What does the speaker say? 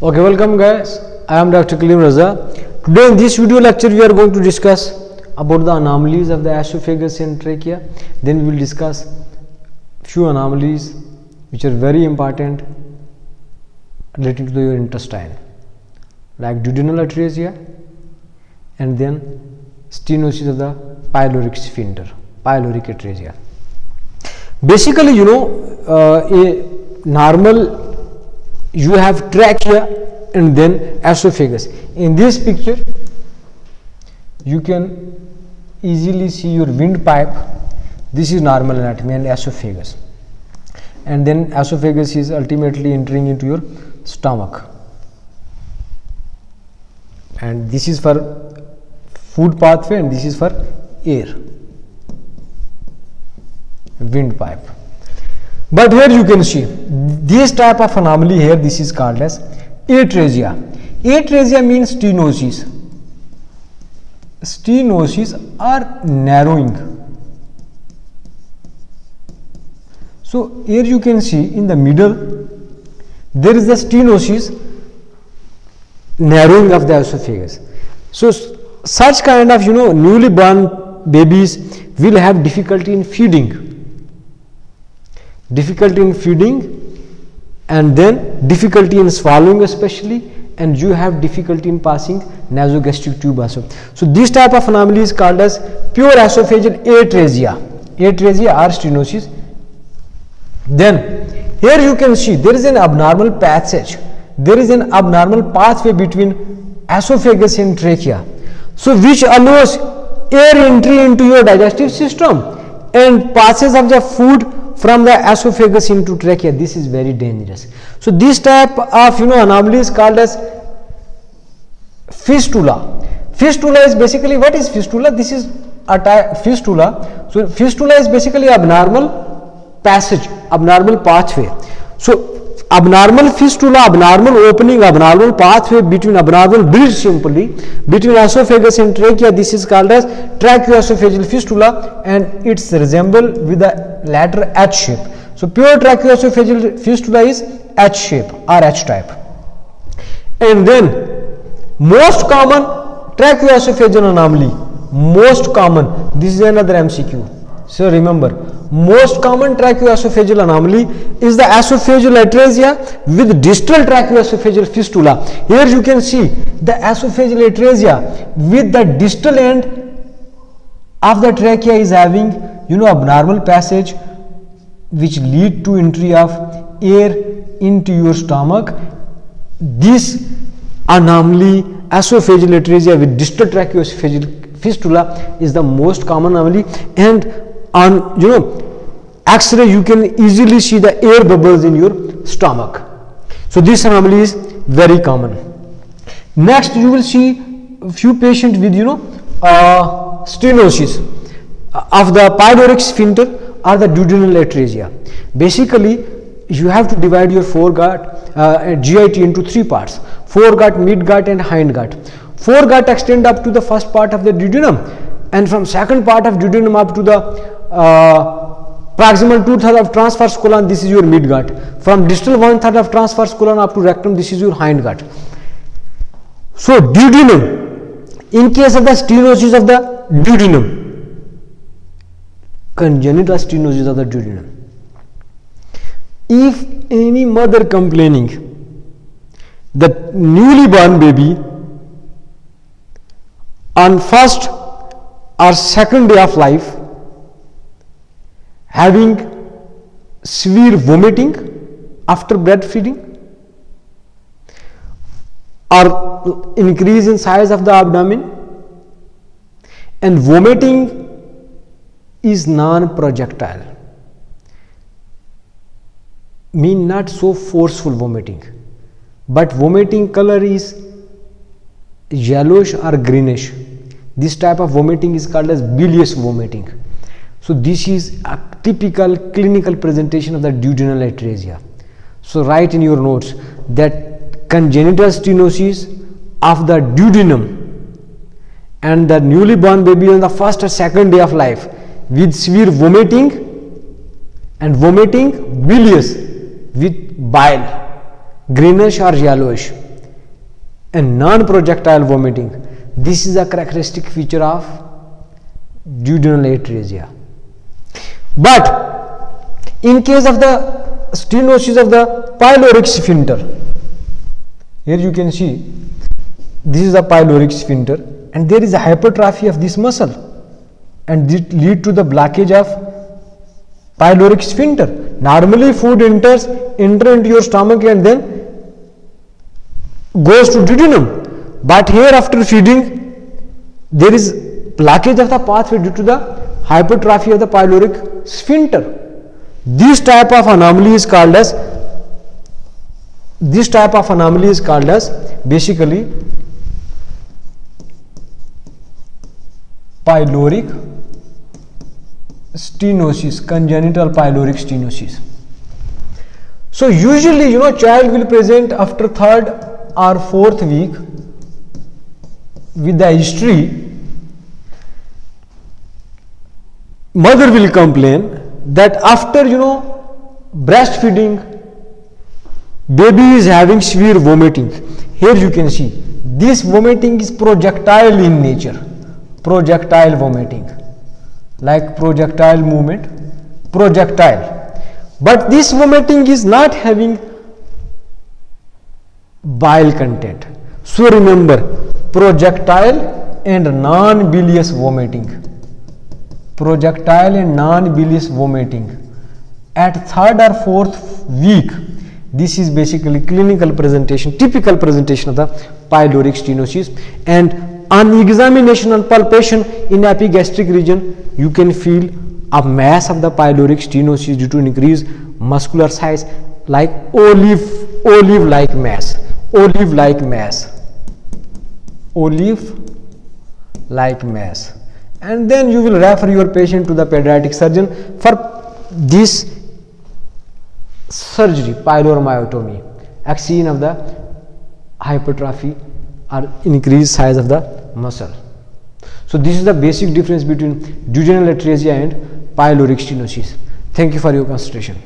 Okay, welcome guys. I am Dr. Kaleem Raza. Today in this video lecture we are going to discuss about the anomalies of the esophagus and trachea. Then we will discuss few anomalies which are very important related to your intestine, like duodenal atresia and then stenosis of the pyloric sphincter, pyloric atresia. Basically, a normal, you have trachea and then esophagus. In this picture you can easily see your windpipe. This is normal anatomy and esophagus, and then esophagus is ultimately entering into your stomach, and this is for food pathway and this is for air, windpipe. But here you can see this type of anomaly here, this is called as atresia. Atresia means stenosis. Stenosis or narrowing. So here you can see in the middle there is the stenosis, narrowing of the esophagus. So such kind of newly born babies will have difficulty in feeding. And then difficulty in swallowing especially, and you have difficulty in passing nasogastric tube also. So this type of anomaly is called as pure esophageal atresia or stenosis. Then here you can see there is an abnormal passage, there is an abnormal pathway between esophagus and trachea, so which allows air entry into your digestive system and passes of the food from the esophagus into trachea. This is very dangerous. So this type of anomaly is called as fistula. Fistula is basically, what is fistula? This is a type fistula. So fistula is basically abnormal passage, abnormal pathway. So abnormal fistula, abnormal opening, abnormal pathway between, abnormal bridge simply between esophagus and trachea. This is called as tracheoesophageal fistula, and it's resemble with the letter H shape. So pure tracheoesophageal fistula is H shape or H type. And then most common tracheoesophageal anomaly, most common, this is another MCQ. So remember, most common tracheoesophageal anomaly is the esophageal atresia with distal tracheoesophageal fistula. Here you can see the esophageal atresia with the distal end of the trachea is having abnormal passage which lead to entry of air into your stomach. This anomaly, esophageal atresia with distal tracheoesophageal fistula, is the most common anomaly, and on X-ray you can easily see the air bubbles in your stomach. So this anomaly is very common. Next you will see a few patients with stenosis of the pyloric sphincter or the duodenal atresia. Basically you have to divide your foregut GIT into three parts: foregut, midgut and hindgut. Foregut extend up to the first part of the duodenum, and from second part of duodenum up to the proximal 2/3 of transverse colon, this is your midgut. From distal 1/3 of transverse colon up to rectum, this is your hindgut. So duodenum, in case of the stenosis of the duodenum, congenital stenosis of the duodenum, if any mother complaining that newly born baby on first or second day of life having severe vomiting after breastfeeding, or increase in size of the abdomen, and vomiting is non-projectile, mean not so forceful vomiting, but vomiting color is yellowish or greenish. This type of vomiting is called as bilious vomiting. So this is a typical clinical presentation of the duodenal atresia. So write in your notes that congenital stenosis of the duodenum and the newly born baby on the first or second day of life with severe vomiting and vomiting bilious with bile, greenish or yellowish. and non-projectile vomiting. This is a characteristic feature of duodenal atresia. But in case of the stenosis of the pyloric sphincter, here you can see this is a pyloric sphincter and there is a hypertrophy of this muscle and it lead to the blockage of pyloric sphincter. Normally food enters into your stomach and then goes to duodenum, but here after feeding there is blockage of the pathway due to the hypertrophy of the pyloric sphincter. This type of anomaly is called as basically pyloric stenosis, congenital pyloric stenosis. So usually child will present after 3rd or 4th week with the history. Mother will complain that after breastfeeding baby is having severe vomiting. Here you can see this vomiting is projectile in nature, projectile vomiting, like projectile movement, projectile, but this vomiting is not having bile content. So remember, projectile and non-bilious vomiting, projectile and non-bilious vomiting at 3rd or 4th week. This is basically clinical presentation, typical presentation of the pyloric stenosis. And on examination and palpation in epigastric region, you can feel a mass of the pyloric stenosis due to increased muscular size, like olive-like mass, olive-like mass. And then you will refer your patient to the pediatric surgeon for this surgery, pyloromyotomy, excision of the hypertrophy or increased size of the muscle. So this is the basic difference between duodenal atresia and pyloric stenosis. Thank you for your consideration.